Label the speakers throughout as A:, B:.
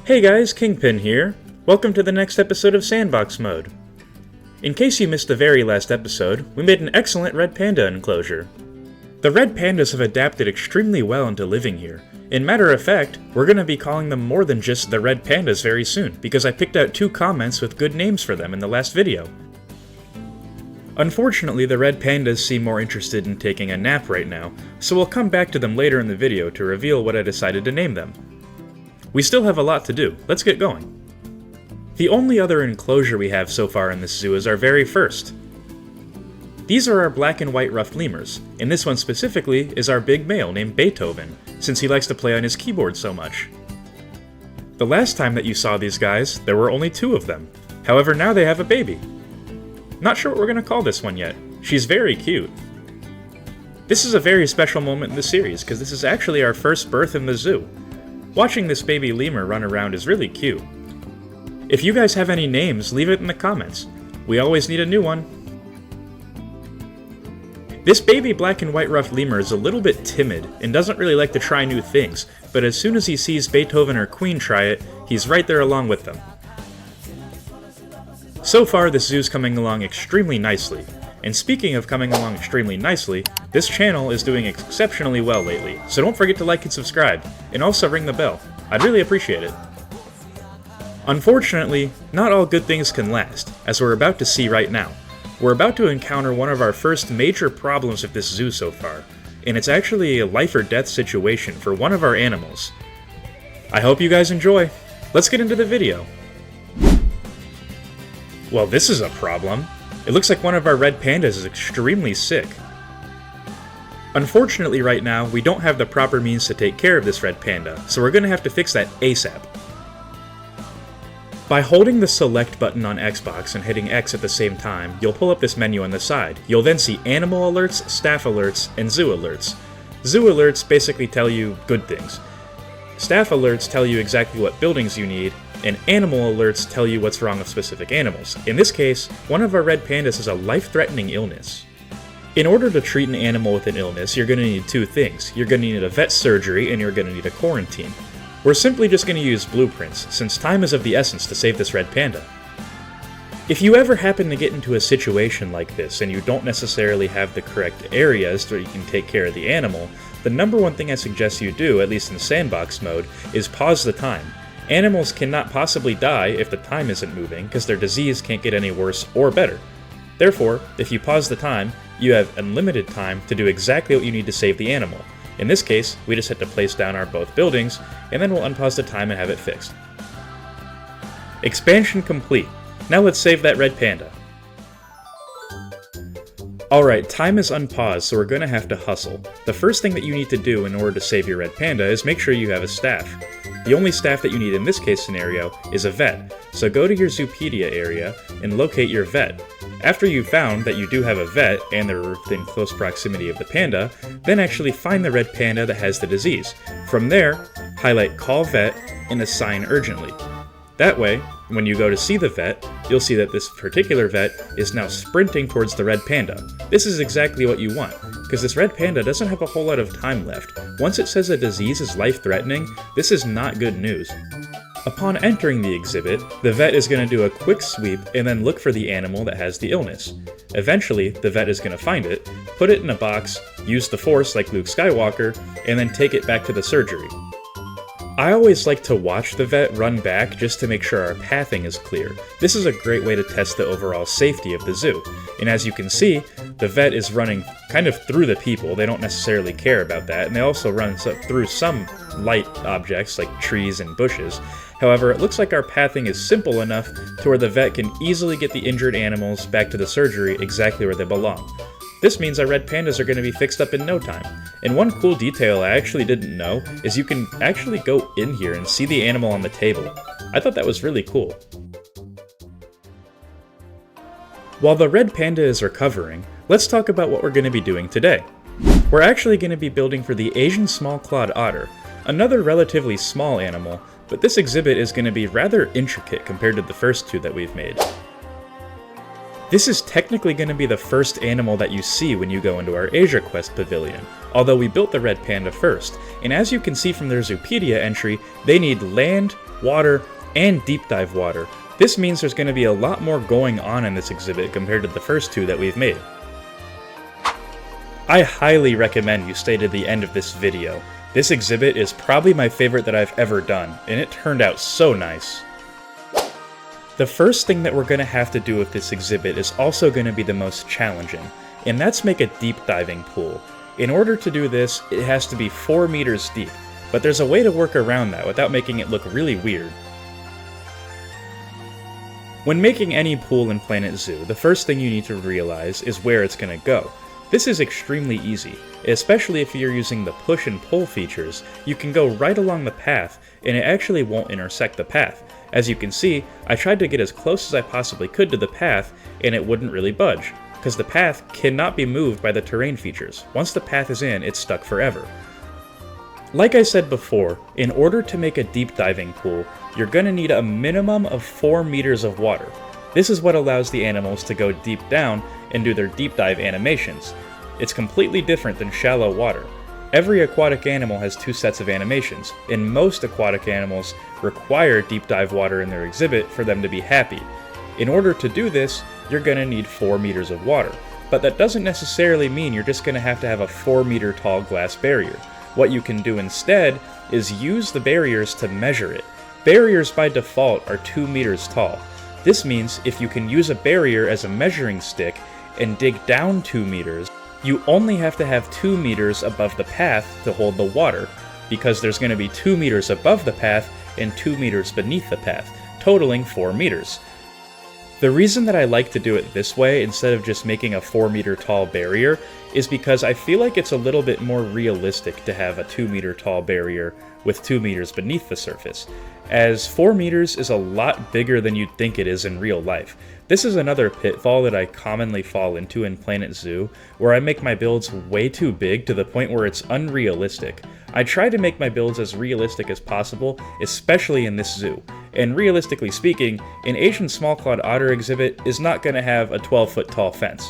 A: Hey guys, Kingpin here. Welcome to the next episode of Sandbox mode. In case you missed the very last episode, we made an excellent red panda enclosure. The red pandas have adapted extremely well into living here. In matter of fact, we're going to be calling them more than just the red pandas very soon, because I picked out 2 comments with good names for them in the last video. Unfortunately, the red pandas seem more interested in taking a nap right now, so we'll come back to them later in the video to reveal what I decided to name them. We still have a lot to do, let's get going. The only other enclosure we have so far in this zoo is our very first. These are our black and white ruffed lemurs, and this one specifically is our big male named Beethoven, since he likes to play on his keyboard so much. The last time that you saw these guys, there were only 2 of them. However, now they have a baby. Not sure what we're going to call this one yet. She's very cute. This is a very special moment in the series, because this is actually our first birth in the zoo. Watching this baby lemur run around is really cute. If you guys have any names, leave it in the comments. We always need a new one. This baby black and white ruffed lemur is a little bit timid and doesn't really like to try new things, but as soon as he sees Beethoven or Queen try it, he's right there along with them. So far, this zoo's coming along extremely nicely. And speaking of coming along extremely nicely, this channel is doing exceptionally well lately, so don't forget to like and subscribe, and also ring the bell. I'd really appreciate it. Unfortunately, not all good things can last, as we're about to see right now. We're about to encounter one of our first major problems with this zoo so far, and it's actually a life or death situation for one of our animals. I hope you guys enjoy. Let's get into the video. Well, this is a problem. It looks like one of our red pandas is extremely sick. Unfortunately right now, we don't have the proper means to take care of this red panda, so we're going to have to fix that ASAP. By holding the select button on Xbox and hitting X at the same time, you'll pull up this menu on the side. You'll then see animal alerts, staff alerts, and zoo alerts. Zoo alerts basically tell you good things. Staff alerts tell you exactly what buildings you need, and animal alerts tell you what's wrong with specific animals. In this case, one of our red pandas has a life-threatening illness. In order to treat an animal with an illness, you're going to need 2 things. You're going to need a vet surgery, and you're going to need a quarantine. We're simply just going to use blueprints, since time is of the essence to save this red panda. If you ever happen to get into a situation like this, and you don't necessarily have the correct areas where you can take care of the animal, the number one thing I suggest you do, at least in Sandbox mode, is pause the time. Animals cannot possibly die if the time isn't moving, because their disease can't get any worse or better. Therefore, if you pause the time, you have unlimited time to do exactly what you need to save the animal. In this case, we just have to place down our both buildings, and then we'll unpause the time and have it fixed. Expansion complete. Now let's save that red panda. Alright, time is unpaused, so we're going to have to hustle. The first thing that you need to do in order to save your red panda is make sure you have a staff. The only staff that you need in this case scenario is a vet, so go to your Zoopedia area and locate your vet. After you've found that you do have a vet and they're within close proximity of the panda, then actually find the red panda that has the disease. From there, highlight Call Vet and assign urgently. That way, when you go to see the vet, you'll see that this particular vet is now sprinting towards the red panda. This is exactly what you want, because this red panda doesn't have a whole lot of time left. Once it says a disease is life-threatening, this is not good news. Upon entering the exhibit, the vet is going to do a quick sweep and then look for the animal that has the illness. Eventually, the vet is going to find it, put it in a box, use the Force like Luke Skywalker, and then take it back to the surgery. I always like to watch the vet run back just to make sure our pathing is clear. This is a great way to test the overall safety of the zoo. And as you can see, the vet is running kind of through the people. They don't necessarily care about that, and they also run through some light objects like trees and bushes. However, it looks like our pathing is simple enough to where the vet can easily get the injured animals back to the surgery exactly where they belong. This means our red pandas are going to be fixed up in no time. And one cool detail I actually didn't know is you can actually go in here and see the animal on the table. I thought that was really cool. While the red panda is recovering, let's talk about what we're going to be doing today. We're actually going to be building for the Asian Small-Clawed Otter, another relatively small animal, but this exhibit is going to be rather intricate compared to the first 2 that we've made. This is technically going to be the first animal that you see when you go into our Asia Quest pavilion, although we built the red panda first, and as you can see from their Zoopedia entry, they need land, water, and deep dive water. This means there's going to be a lot more going on in this exhibit compared to the first two that we've made. I highly recommend you stay to the end of this video. This exhibit is probably my favorite that I've ever done, and it turned out so nice. The first thing that we're going to have to do with this exhibit is also going to be the most challenging, and that's make a deep diving pool. In order to do this, it has to be 4 meters deep, but there's a way to work around that without making it look really weird. When making any pool in Planet Zoo, the first thing you need to realize is where it's going to go. This is extremely easy, especially if you're using the push and pull features. You can go right along the path, and it actually won't intersect the path. As you can see, I tried to get as close as I possibly could to the path, and it wouldn't really budge, because the path cannot be moved by the terrain features. Once the path is in, it's stuck forever. Like I said before, in order to make a deep diving pool, you're going to need a minimum of 4 meters of water. This is what allows the animals to go deep down and do their deep dive animations. It's completely different than shallow water. Every aquatic animal has 2 sets of animations, and most aquatic animals require deep dive water in their exhibit for them to be happy. In order to do this, you're going to need 4 meters of water, but that doesn't necessarily mean you're just going to have a 4 meter tall glass barrier. What you can do instead is use the barriers to measure it. Barriers by default are 2 meters tall. This means if you can use a barrier as a measuring stick and dig down 2 meters, you only have to have 2 meters above the path to hold the water, because there's going to be 2 meters above the path and 2 meters beneath the path, totaling 4 meters. The reason that I like to do it this way instead of just making a 4 meter tall barrier is because I feel like it's a little bit more realistic to have a 2 meter tall barrier with 2 meters beneath the surface, as 4 meters is a lot bigger than you'd think it is in real life. This is another pitfall that I commonly fall into in Planet Zoo, where I make my builds way too big to the point where it's unrealistic. I try to make my builds as realistic as possible, especially in this zoo. And realistically speaking, an Asian Small-Clawed Otter exhibit is not going to have a 12-foot tall fence.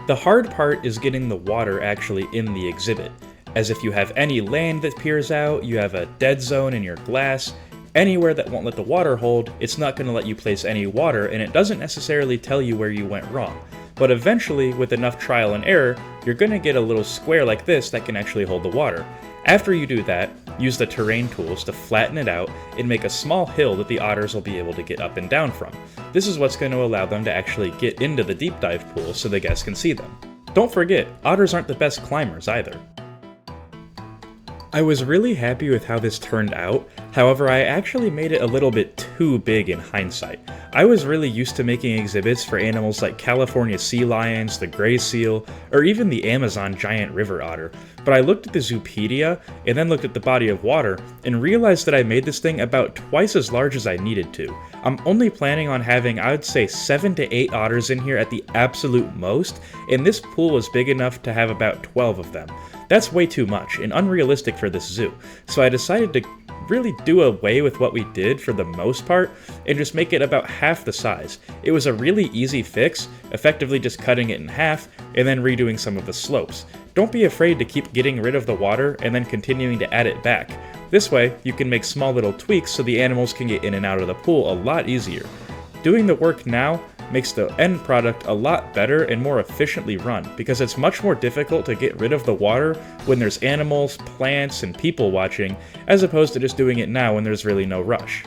A: The hard part is getting the water actually in the exhibit, as if you have any land that peers out, you have a dead zone in your glass, anywhere that won't let the water hold, it's not going to let you place any water, and it doesn't necessarily tell you where you went wrong. But eventually, with enough trial and error, you're going to get a little square like this that can actually hold the water. After you do that, use the terrain tools to flatten it out and make a small hill that the otters will be able to get up and down from. This is what's going to allow them to actually get into the deep dive pool so the guests can see them. Don't forget, otters aren't the best climbers either. I was really happy with how this turned out, however I actually made it a little bit too big in hindsight. I was really used to making exhibits for animals like California sea lions, the gray seal, or even the Amazon giant river otter, but I looked at the Zoopedia and then looked at the body of water and realized that I made this thing about twice as large as I needed to. I'm only planning on having, I would say, 7 to 8 otters in here at the absolute most, and this pool was big enough to have about 12 of them. That's way too much and unrealistic for this zoo, so I decided to really do away with what we did for the most part and just make it about half the size. It was a really easy fix, effectively just cutting it in half and then redoing some of the slopes. Don't be afraid to keep getting rid of the water and then continuing to add it back. This way, you can make small little tweaks so the animals can get in and out of the pool a lot easier. Doing the work now makes the end product a lot better and more efficiently run, because it's much more difficult to get rid of the water when there's animals, plants, and people watching, as opposed to just doing it now when there's really no rush.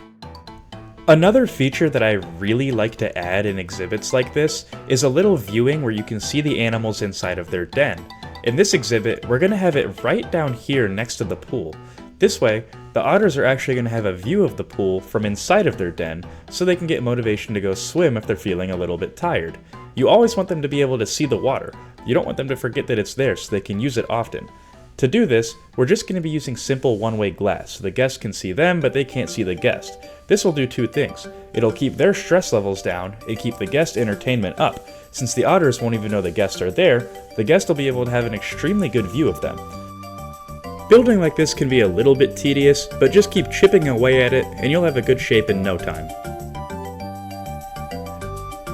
A: Another feature that I really like to add in exhibits like this is a little viewing where you can see the animals inside of their den. In this exhibit, we're going to have it right down here next to the pool. This way, the otters are actually going to have a view of the pool from inside of their den, so they can get motivation to go swim if they're feeling a little bit tired. You always want them to be able to see the water. You don't want them to forget that it's there so they can use it often. To do this, we're just going to be using simple one-way glass, so the guests can see them, but they can't see the guest. This will do 2 things. It'll keep their stress levels down and keep the guest entertainment up. Since the otters won't even know the guests are there, the guest will be able to have an extremely good view of them. Building like this can be a little bit tedious, but just keep chipping away at it and you'll have a good shape in no time.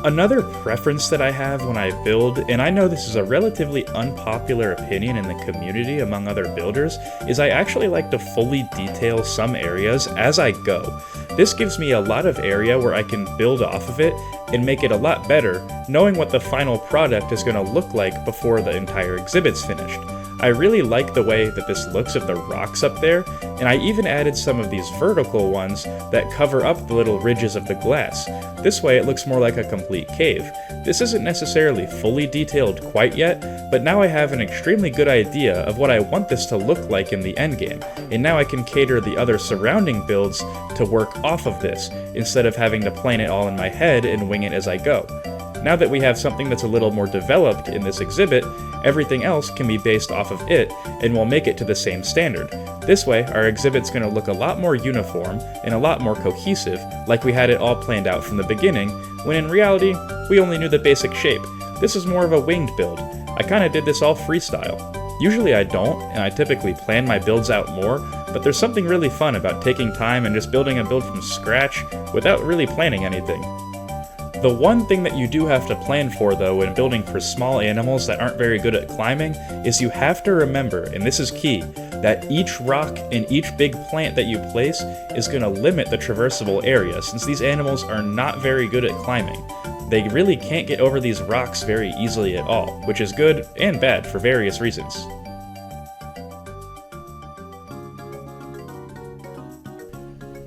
A: Another preference that I have when I build, and I know this is a relatively unpopular opinion in the community among other builders, is I actually like to fully detail some areas as I go. This gives me a lot of area where I can build off of it and make it a lot better, knowing what the final product is going to look like before the entire exhibit's finished. I really like the way that this looks of the rocks up there, and I even added some of these vertical ones that cover up the little ridges of the glass. This way it looks more like a complete cave. This isn't necessarily fully detailed quite yet, but now I have an extremely good idea of what I want this to look like in the endgame, and now I can cater the other surrounding builds to work off of this, instead of having to plan it all in my head and wing it as I go. Now that we have something that's a little more developed in this exhibit, everything else can be based off of it, and we'll make it to the same standard. This way, our exhibit's going to look a lot more uniform and a lot more cohesive, like we had it all planned out from the beginning, when in reality, we only knew the basic shape. This is more of a winged build. I kinda did this all freestyle. Usually I don't, and I typically plan my builds out more, but there's something really fun about taking time and just building a build from scratch without really planning anything. The one thing that you do have to plan for, though, when building for small animals that aren't very good at climbing, is you have to remember, and this is key, that each rock and each big plant that you place is going to limit the traversable area, since these animals are not very good at climbing. They really can't get over these rocks very easily at all, which is good and bad for various reasons.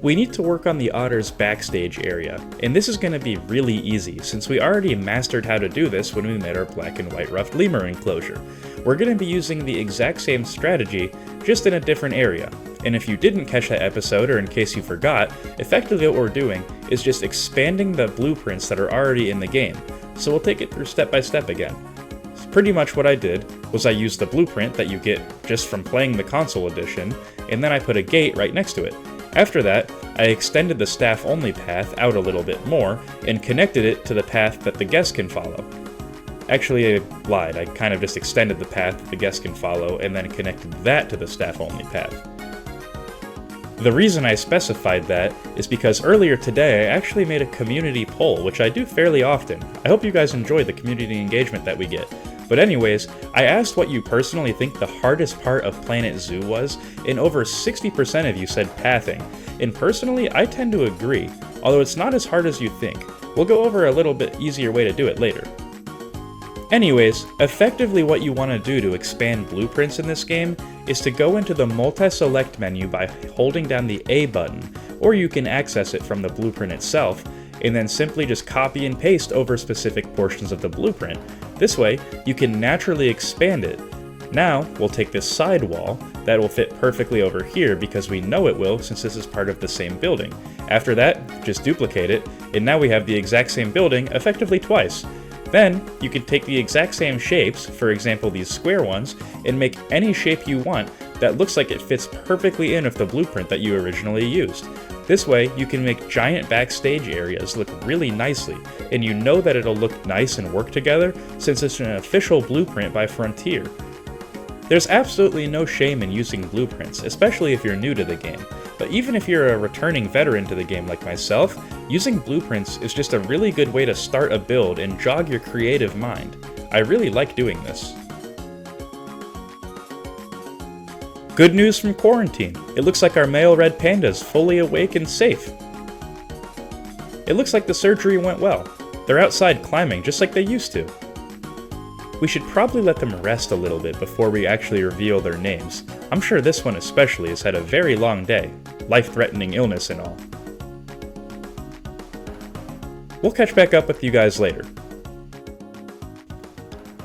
A: We need to work on the otter's backstage area, and this is going to be really easy since we already mastered how to do this when we made our black and white ruffed lemur enclosure. We're going to be using the exact same strategy, just in a different area. And if you didn't catch that episode, or in case you forgot, effectively what we're doing is just expanding the blueprints that are already in the game. So we'll take it through step by step again. Pretty much what I did was I used the blueprint that you get just from playing the console edition, and then I put a gate right next to it. After that, I extended the staff-only path out a little bit more, and connected it to the path that the guest can follow. Actually, I lied. I kind of just extended the path that the guest can follow, and then connected that to the staff-only path. The reason I specified that is because earlier today I actually made a community poll, which I do fairly often. I hope you guys enjoy the community engagement that we get. But anyways, I asked what you personally think the hardest part of Planet Zoo was, and over 60% of you said pathing. And personally, I tend to agree, although it's not as hard as you think. We'll go over a little bit easier way to do it later. Anyways, effectively what you want to do to expand blueprints in this game is to go into the multi-select menu by holding down the A button, or you can access it from the blueprint itself, and then simply just copy and paste over specific portions of the blueprint. This way, you can naturally expand it. Now, we'll take this side wall, that will fit perfectly over here because we know it will since this is part of the same building. After that, just duplicate it, and now we have the exact same building effectively twice. Then, you can take the exact same shapes, for example these square ones, and make any shape you want that looks like it fits perfectly in with the blueprint that you originally used. This way, you can make giant backstage areas look really nicely, and you know that it'll look nice and work together since it's an official blueprint by Frontier. There's absolutely no shame in using blueprints, especially if you're new to the game, but even if you're a returning veteran to the game like myself, using blueprints is just a really good way to start a build and jog your creative mind. I really like doing this. Good news from quarantine. It looks like our male red panda is fully awake and safe. It looks like the surgery went well. They're outside climbing just like they used to. We should probably let them rest a little bit before we actually reveal their names. I'm sure this one especially has had a very long day, life-threatening illness and all. We'll catch back up with you guys later.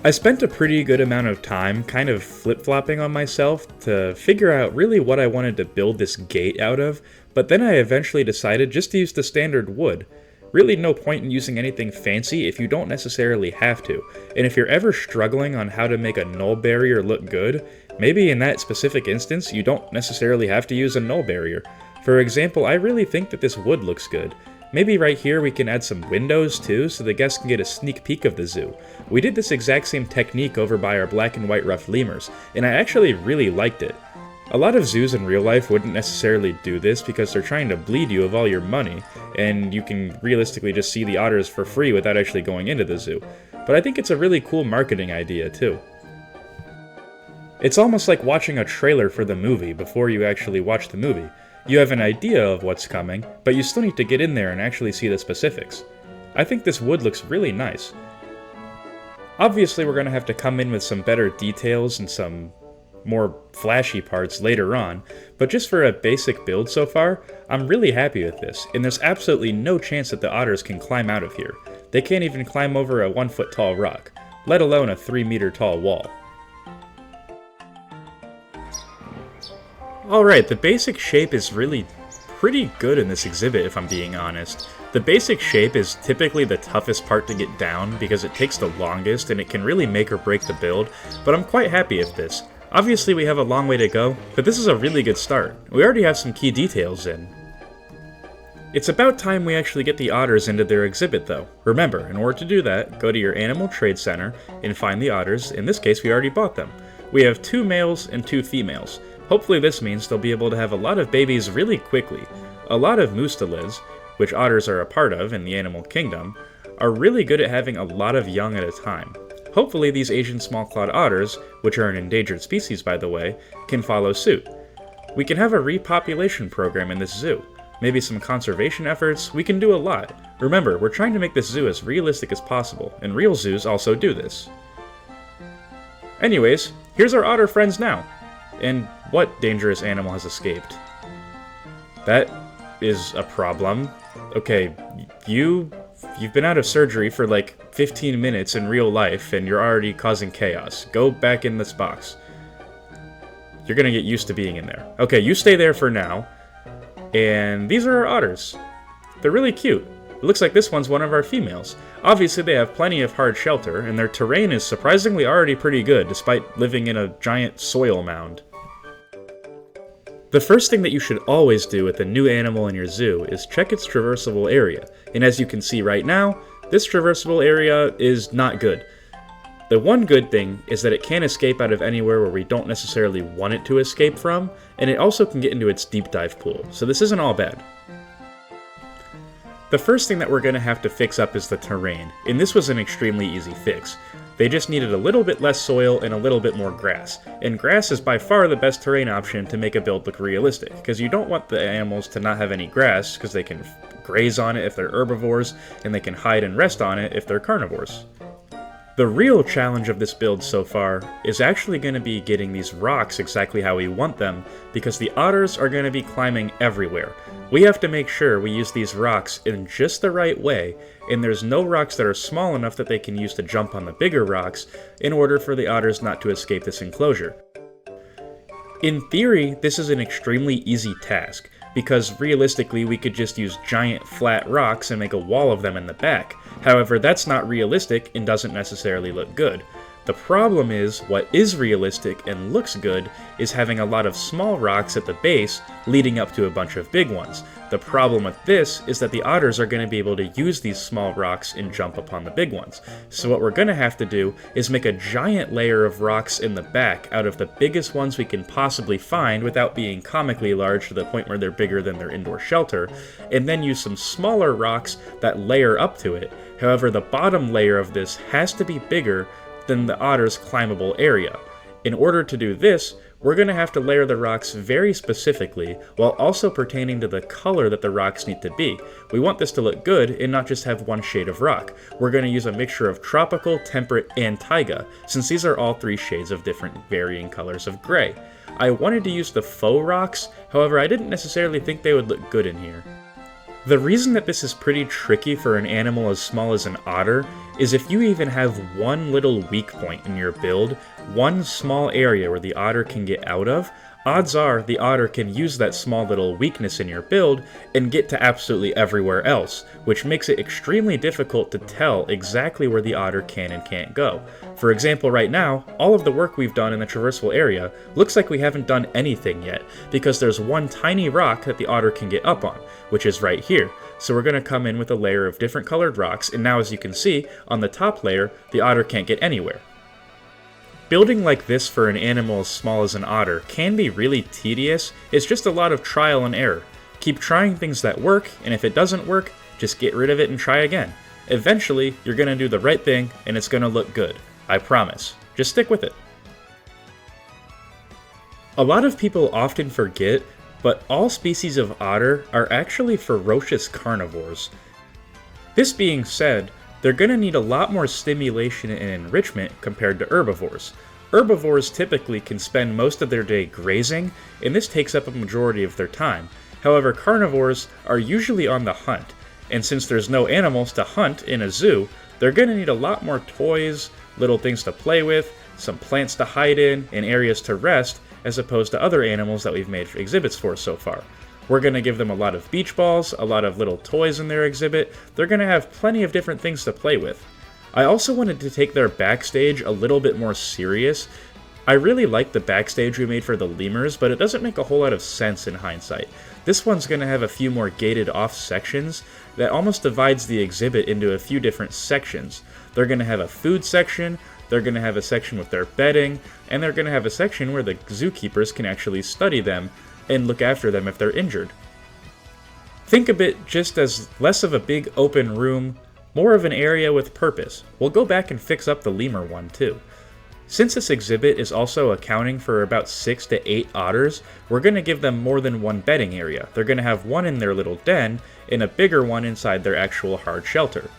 A: I spent a pretty good amount of time kind of flip-flopping on myself to figure out really what I wanted to build this gate out of, but then I eventually decided just to use the standard wood. Really no point in using anything fancy if you don't necessarily have to, and if you're ever struggling on how to make a null barrier look good, maybe in that specific instance you don't necessarily have to use a null barrier. For example, I really think that this wood looks good. Maybe right here we can add some windows too, so the guests can get a sneak peek of the zoo. We did this exact same technique over by our black and white ruffed lemurs, and I actually really liked it. A lot of zoos in real life wouldn't necessarily do this because they're trying to bleed you of all your money, and you can realistically just see the otters for free without actually going into the zoo. But I think it's a really cool marketing idea too. It's almost like watching a trailer for the movie before you actually watch the movie. You have an idea of what's coming, but you still need to get in there and actually see the specifics. I think this wood looks really nice. Obviously we're going to have to come in with some better details and some more flashy parts later on, but just for a basic build so far, I'm really happy with this, and there's absolutely no chance that the otters can climb out of here. They can't even climb over a 1-foot tall rock, let alone a 3-meter tall wall. Alright, the basic shape is really pretty good in this exhibit if I'm being honest. The basic shape is typically the toughest part to get down because it takes the longest and it can really make or break the build, but I'm quite happy with this. Obviously we have a long way to go, but this is a really good start. We already have some key details in. It's about time we actually get the otters into their exhibit though. Remember, in order to do that, go to your Animal Trade Center and find the otters. In this case we already bought them. We have 2 males and 2 females. Hopefully this means they'll be able to have a lot of babies really quickly. A lot of mustelids, which otters are a part of in the animal kingdom, are really good at having a lot of young at a time. Hopefully these Asian Small-Clawed Otters, which are an endangered species by the way, can follow suit. We can have a repopulation program in this zoo. Maybe some conservation efforts, we can do a lot. Remember, we're trying to make this zoo as realistic as possible, and real zoos also do this. Anyways, here's our otter friends now. And what dangerous animal has escaped? That is a problem. Okay, you've been out of surgery for like 15 minutes in real life and you're already causing chaos. Go back in this box. You're gonna get used to being in there. Okay, you stay there for now. And these are our otters. They're really cute. It looks like this one's one of our females. Obviously they have plenty of hard shelter, and their terrain is surprisingly already pretty good, despite living in a giant soil mound. The first thing that you should always do with a new animal in your zoo is check its traversable area, and as you can see right now, this traversable area is not good. The one good thing is that it can't escape out of anywhere where we don't necessarily want it to escape from, and it also can get into its deep dive pool, so this isn't all bad. The first thing that we're going to have to fix up is the terrain, and this was an extremely easy fix. They just needed a little bit less soil and a little bit more grass, and grass is by far the best terrain option to make a build look realistic, because you don't want the animals to not have any grass, because they can graze on it if they're herbivores, and they can hide and rest on it if they're carnivores. The real challenge of this build so far is actually going to be getting these rocks exactly how we want them, because the otters are going to be climbing everywhere. We have to make sure we use these rocks in just the right way, and there's no rocks that are small enough that they can use to jump on the bigger rocks in order for the otters not to escape this enclosure. In theory, this is an extremely easy task, because realistically we could just use giant flat rocks and make a wall of them in the back. However, that's not realistic and doesn't necessarily look good. The problem is, what is realistic and looks good is having a lot of small rocks at the base leading up to a bunch of big ones. The problem with this is that the otters are going to be able to use these small rocks and jump upon the big ones. So what we're going to have to do is make a giant layer of rocks in the back out of the biggest ones we can possibly find without being comically large to the point where they're bigger than their indoor shelter, and then use some smaller rocks that layer up to it. However, the bottom layer of this has to be bigger than the otter's climbable area. In order to do this, we're going to have to layer the rocks very specifically, while also pertaining to the color that the rocks need to be. We want this to look good and not just have one shade of rock. We're going to use a mixture of tropical, temperate, and taiga, since these are all 3 shades of different varying colors of gray. I wanted to use the faux rocks, however I didn't necessarily think they would look good in here. The reason that this is pretty tricky for an animal as small as an otter is if you even have one little weak point in your build, one small area where the otter can get out of, odds are the otter can use that small little weakness in your build and get to absolutely everywhere else, which makes it extremely difficult to tell exactly where the otter can and can't go. For example, right now, all of the work we've done in the traversal area looks like we haven't done anything yet, because there's one tiny rock that the otter can get up on, which is right here. So we're going to come in with a layer of different colored rocks, and now as you can see, on the top layer, the otter can't get anywhere. Building like this for an animal as small as an otter can be really tedious. It's just a lot of trial and error. Keep trying things that work, and if it doesn't work, just get rid of it and try again. Eventually, you're going to do the right thing, and it's going to look good. I promise. Just stick with it. A lot of people often forget, but all species of otter are actually ferocious carnivores. This being said, they're going to need a lot more stimulation and enrichment compared to herbivores. Herbivores typically can spend most of their day grazing, and this takes up a majority of their time. However, carnivores are usually on the hunt, and since there's no animals to hunt in a zoo, they're going to need a lot more toys, little things to play with, some plants to hide in, and areas to rest, as opposed to other animals that we've made exhibits for so far. We're going to give them a lot of beach balls, a lot of little toys in their exhibit. They're going to have plenty of different things to play with. I also wanted to take their backstage a little bit more serious. I really like the backstage we made for the lemurs, but it doesn't make a whole lot of sense in hindsight. This one's going to have a few more gated off sections that almost divides the exhibit into a few different sections. They're going to have a food section, they're going to have a section with their bedding, and they're going to have a section where the zookeepers can actually study them and look after them if they're injured. Think of it just as less of a big open room, more of an area with purpose. We'll go back and fix up the lemur one too. Since this exhibit is also accounting for about 6 to 8 otters, we're going to give them more than one bedding area. They're going to have one in their little den and a bigger one inside their actual hard shelter.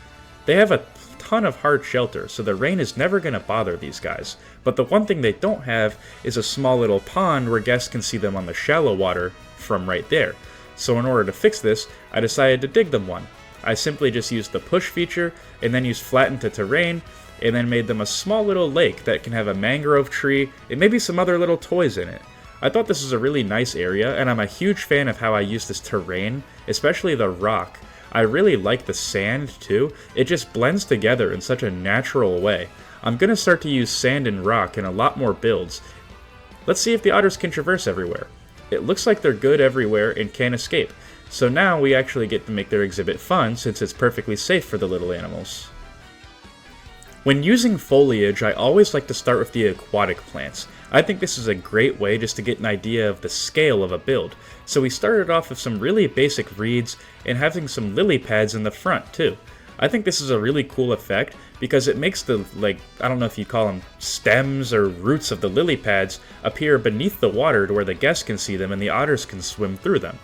A: They have a ton of hard shelter, so the rain is never going to bother these guys. But the one thing they don't have is a small little pond where guests can see them on the shallow water from right there. So in order to fix this, I decided to dig them one. I simply just used the push feature and then used flatten to terrain and then made them a small little lake that can have a mangrove tree and maybe some other little toys in it. I thought this was a really nice area, and I'm a huge fan of how I use this terrain, especially the rock. I really like the sand too. It just blends together in such a natural way. I'm going to start to use sand and rock in a lot more builds. Let's see if the otters can traverse everywhere. It looks like they're good everywhere and can't escape. So now we actually get to make their exhibit fun since it's perfectly safe for the little animals. When using foliage, I always like to start with the aquatic plants. I think this is a great way just to get an idea of the scale of a build. So we started off with some really basic reeds and having some lily pads in the front too. I think this is a really cool effect because it makes the, I don't know if you call them stems or roots of the lily pads appear beneath the water to where the guests can see them and the otters can swim through them.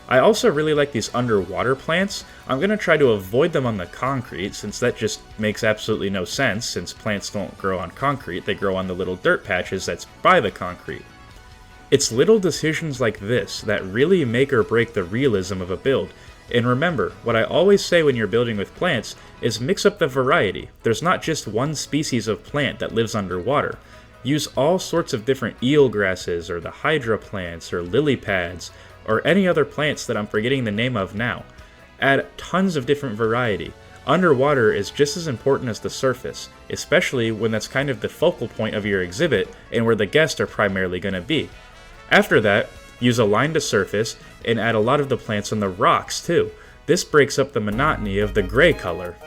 A: I also really like these underwater plants. I'm going to try to avoid them on the concrete since that just makes absolutely no sense since plants don't grow on concrete, they grow on the little dirt patches that's by the concrete. It's little decisions like this that really make or break the realism of a build. And remember, what I always say when you're building with plants is mix up the variety. There's not just one species of plant that lives underwater. Use all sorts of different eel grasses or the hydra plants or lily pads or any other plants that I'm forgetting the name of now. Add tons of different variety. Underwater is just as important as the surface, especially when that's kind of the focal point of your exhibit and where the guests are primarily going to be. After that, use a line to surface and add a lot of the plants on the rocks too. This breaks up the monotony of the gray color.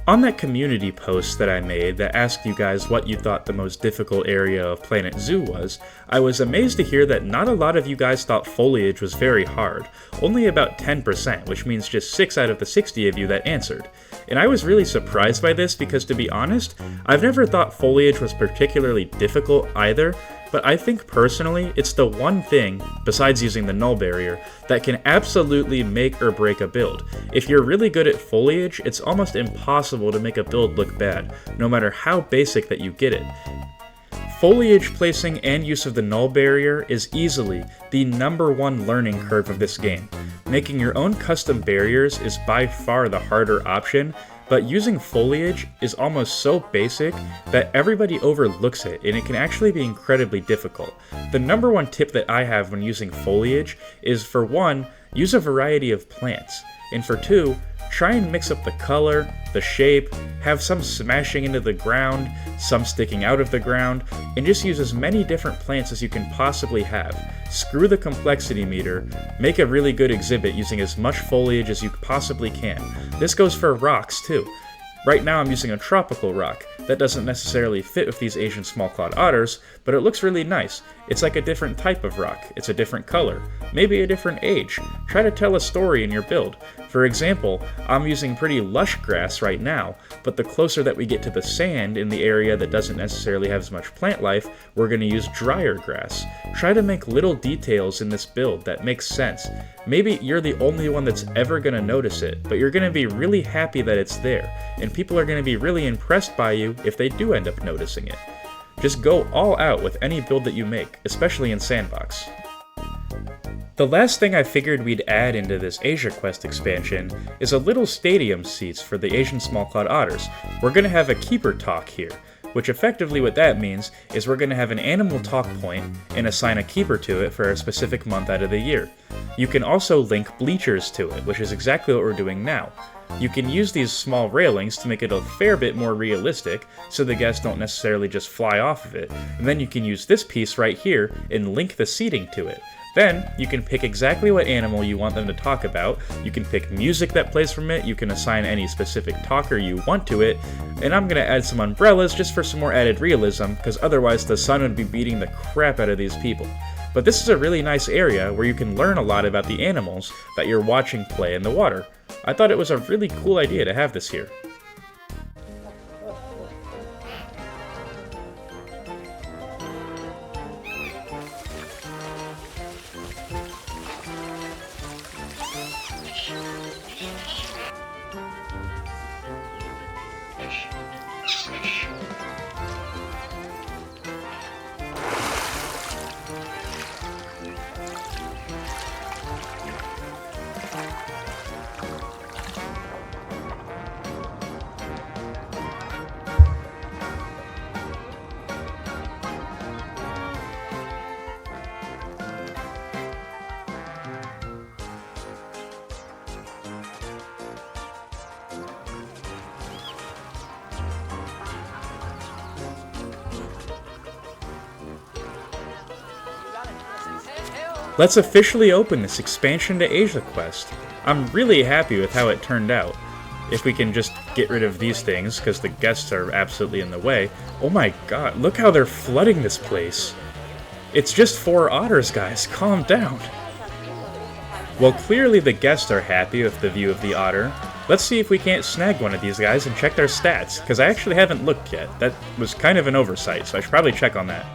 A: On that community post that I made that asked you guys what you thought the most difficult area of Planet Zoo was, I was amazed to hear that not a lot of you guys thought foliage was very hard, only about 10%, which means just 6 out of the 60 of you that answered. And I was really surprised by this because, to be honest, I've never thought foliage was particularly difficult either, but I think personally it's the one thing, besides using the null barrier, that can absolutely make or break a build. If you're really good at foliage, it's almost impossible to make a build look bad, no matter how basic that you get it. Foliage placing and use of the null barrier is easily the #1 learning curve of this game. Making your own custom barriers is by far the harder option, but using foliage is almost so basic that everybody overlooks it, and it can actually be incredibly difficult. The #1 tip that I have when using foliage is, for one, use a variety of plants, and for two, try and mix up the color, the shape, have some smashing into the ground, some sticking out of the ground, and just use as many different plants as you can possibly have. Screw the complexity meter, make a really good exhibit using as much foliage as you possibly can. This goes for rocks too. Right now I'm using a tropical rock. That doesn't necessarily fit with these Asian small-clawed otters, but it looks really nice. It's like a different type of rock. It's a different color. Maybe a different age. Try to tell a story in your build. For example, I'm using pretty lush grass right now, but the closer that we get to the sand in the area that doesn't necessarily have as much plant life, we're going to use drier grass. Try to make little details in this build that makes sense. Maybe you're the only one that's ever going to notice it, but you're going to be really happy that it's there, and people are going to be really impressed by you if they do end up noticing it. Just go all out with any build that you make, especially in Sandbox. The last thing I figured we'd add into this Asia Quest expansion is a little stadium seats for the Asian Small-Clawed Otters. We're going to have a keeper talk here, which effectively what that means is we're going to have an animal talk point and assign a keeper to it for a specific month out of the year. You can also link bleachers to it, which is exactly what we're doing now. You can use these small railings to make it a fair bit more realistic, so the guests don't necessarily just fly off of it, and then you can use this piece right here and link the seating to it. Then, you can pick exactly what animal you want them to talk about, you can pick music that plays from it, you can assign any specific talker you want to it, and I'm going to add some umbrellas just for some more added realism, because otherwise the sun would be beating the crap out of these people. But this is a really nice area where you can learn a lot about the animals that you're watching play in the water. I thought it was a really cool idea to have this here. Let's officially open this expansion to Asia Quest. I'm really happy with how it turned out. If we can just get rid of these things, because the guests are absolutely in the way. Oh my god, look how they're flooding this place. It's just 4 otters, guys, calm down. Well, clearly the guests are happy with the view of the otter. Let's see if we can't snag one of these guys and check their stats, because I actually haven't looked yet. That was kind of an oversight, so I should probably check on that.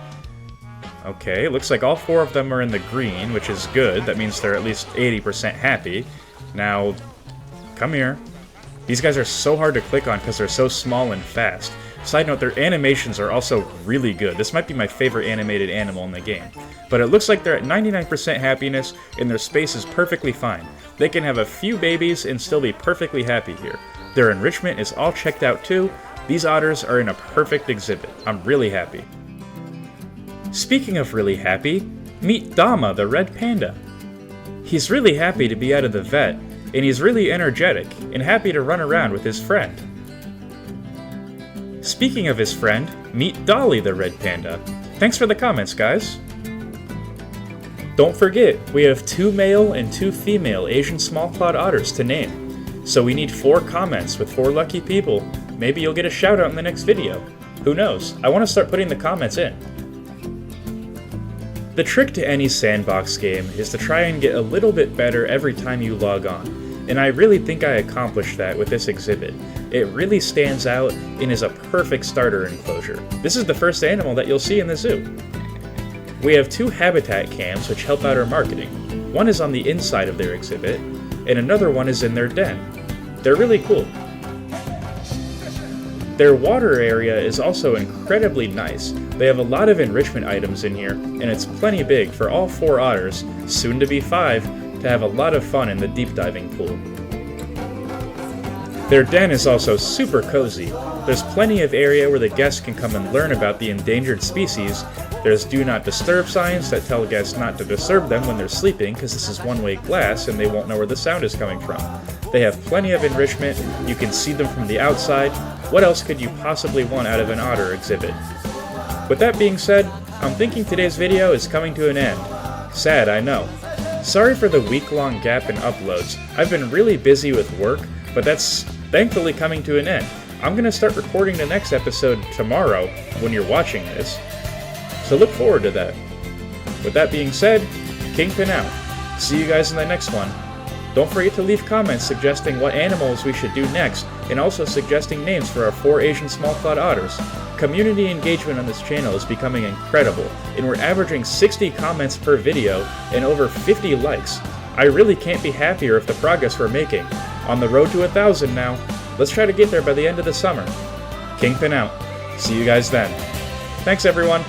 A: Okay, looks like all 4 of them are in the green, which is good. That means they're at least 80% happy. Now, come here. These guys are so hard to click on because they're so small and fast. Side note, their animations are also really good. This might be my favorite animated animal in the game. But it looks like they're at 99% happiness, and their space is perfectly fine. They can have a few babies and still be perfectly happy here. Their enrichment is all checked out too. These otters are in a perfect exhibit. I'm really happy. Speaking of really happy, meet Dama, the red panda. He's really happy to be out of the vet, and he's really energetic and happy to run around with his friend. Speaking of his friend, meet Dolly, the red panda. Thanks for the comments, guys. Don't forget, we have 2 male and 2 female Asian small-clawed otters to name. So we need 4 comments with 4 lucky people. Maybe you'll get a shout out in the next video. Who knows? I want to start putting the comments in. The trick to any Sandbox game is to try and get a little bit better every time you log on, and I really think I accomplished that with this exhibit. It really stands out and is a perfect starter enclosure. This is the first animal that you'll see in the zoo. We have 2 habitat cams which help out our marketing. One is on the inside of their exhibit, and another one is in their den. They're really cool. Their water area is also incredibly nice. They have a lot of enrichment items in here, and it's plenty big for all 4 otters, soon to be 5, to have a lot of fun in the deep diving pool. Their den is also super cozy. There's plenty of area where the guests can come and learn about the endangered species. There's do not disturb signs that tell guests not to disturb them when they're sleeping, because this is one-way glass and they won't know where the sound is coming from. They have plenty of enrichment, you can see them from the outside. What else could you possibly want out of an otter exhibit? With that being said, I'm thinking today's video is coming to an end. Sad, I know. Sorry for the week-long gap in uploads. I've been really busy with work, but that's thankfully coming to an end. I'm gonna start recording the next episode tomorrow when you're watching this, so look forward to that. With that being said, Kingpin out. See you guys in the next one. Don't forget to leave comments suggesting what animals we should do next, and also suggesting names for our 4 Asian Small-Clawed Otters. Community engagement on this channel is becoming incredible, and we're averaging 60 comments per video and over 50 likes. I really can't be happier with the progress we're making. On the road to 1,000 now. Let's try to get there by the end of the summer. Kingpin out. See you guys then. Thanks everyone.